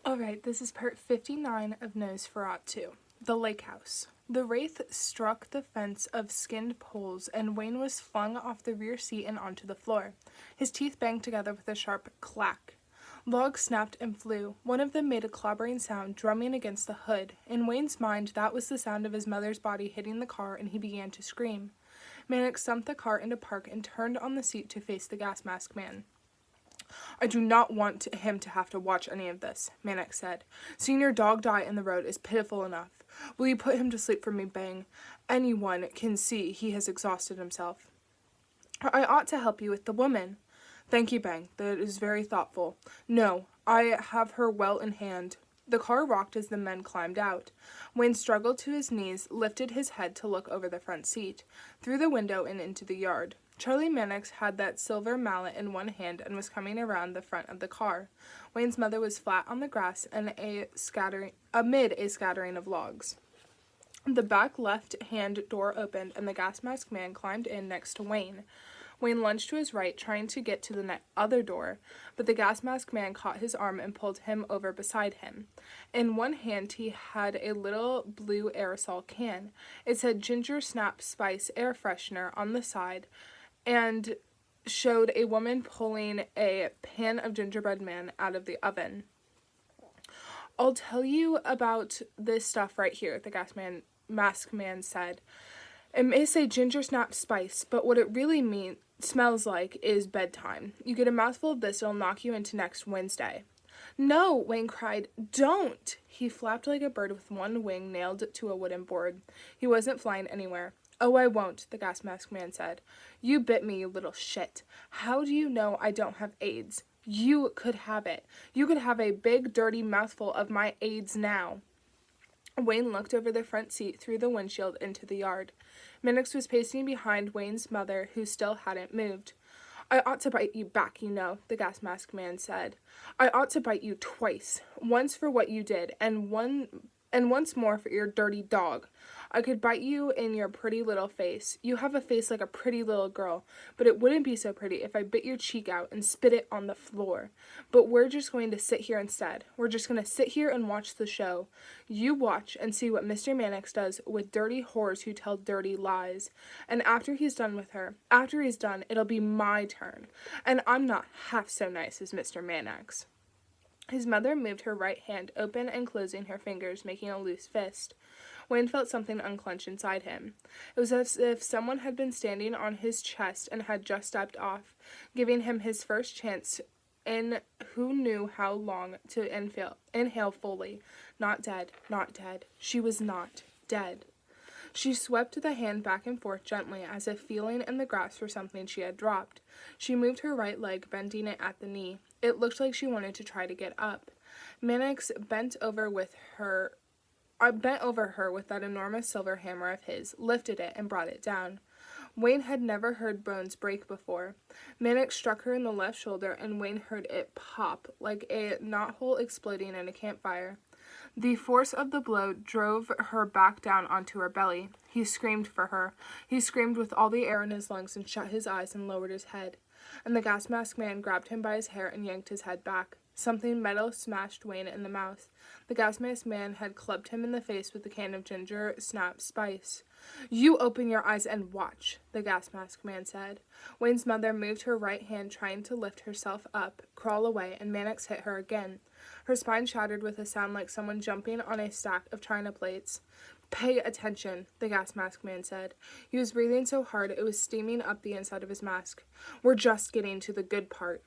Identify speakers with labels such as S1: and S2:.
S1: Alright, this is part 59 of Nos4a2, the lake house. The wraith struck the fence of skinned poles, and Wayne was flung off the rear seat and onto the floor. His teeth banged together with a sharp clack. Logs snapped and flew. One of them made a clobbering sound, drumming against the hood. In Wayne's mind, that was the sound of his mother's body hitting the car, and he began to scream. Mannix thumped the car into park and turned on the seat to face the gas mask man. "I do not want him to have to watch any of this," Mannix said. "Seeing your dog die in the road is pitiful enough. Will you put him to sleep for me, Bang? Anyone can see he has exhausted himself." "I ought to help you with the woman." "Thank you, Bang. That is very thoughtful. No, I have her well in hand." The car rocked as the men climbed out. Wayne struggled to his knees, lifted his head to look over the front seat, through the window and into the yard. Charlie Mannix had that silver mallet in one hand and was coming around the front of the car. Wayne's mother was flat on the grass and amid a scattering of logs. The back left-hand door opened and the gas mask man climbed in next to Wayne. Wayne lunged to his right, trying to get to the other door, but the gas mask man caught his arm and pulled him over beside him. In one hand, he had a little blue aerosol can. It said Ginger Snap Spice Air Freshener on the side, and showed a woman pulling a pan of gingerbread man out of the oven. "I'll tell you about this stuff right here," the mask man said. "It may say Ginger Snap Spice, but what it really smells like is bedtime. You get a mouthful of this, it'll knock you into next Wednesday." "No," Wayne cried. "Don't!" He flapped like a bird with one wing nailed to a wooden board. He wasn't flying anywhere. "Oh, I won't," the gas mask man said. "You bit me, you little shit. How do you know I don't have AIDS? You could have it. You could have a big, dirty mouthful of my AIDS now." Wayne looked over the front seat through the windshield into the yard. Mannix was pacing behind Wayne's mother, who still hadn't moved. "I ought to bite you back, you know," the gas mask man said. "I ought to bite you twice. Once for what you did, and once more for your dirty dog. I could bite you in your pretty little face. You have a face like a pretty little girl, but it wouldn't be so pretty if I bit your cheek out and spit it on the floor. But we're just going to sit here instead. We're just going to sit here and watch the show. You watch and see what Mr. Mannix does with dirty whores who tell dirty lies. And after he's done, it'll be my turn. And I'm not half so nice as Mr. Mannix." His mother moved her right hand, open and closing her fingers, making a loose fist. Wayne felt something unclench inside him. It was as if someone had been standing on his chest and had just stepped off, giving him his first chance in who knew how long to inhale fully. Not dead, not dead. She was not dead. She swept the hand back and forth gently, as if feeling in the grass for something she had dropped. She moved her right leg, bending it at the knee. It looked like she wanted to try to get up. Mannix bent over her with that enormous silver hammer of his, lifted it, and brought it down. Wayne had never heard bones break before. Mannix struck her in the left shoulder, and Wayne heard it pop, like a knothole exploding in a campfire. The force of the blow drove her back down onto her belly. He screamed for her. He screamed with all the air in his lungs and shut his eyes and lowered his head. And the gas mask man grabbed him by his hair and yanked his head back. Something metal smashed Wayne in the mouth. The gas mask man had clubbed him in the face with the can of Ginger Snap Spice. "You open your eyes and watch," the gas mask man said. Wayne's mother moved her right hand, trying to lift herself up, crawl away, and Mannix hit her again. Her spine shattered with a sound like someone jumping on a stack of china plates. "Pay attention," the gas mask man said. He was breathing so hard it was steaming up the inside of his mask. "We're just getting to the good part."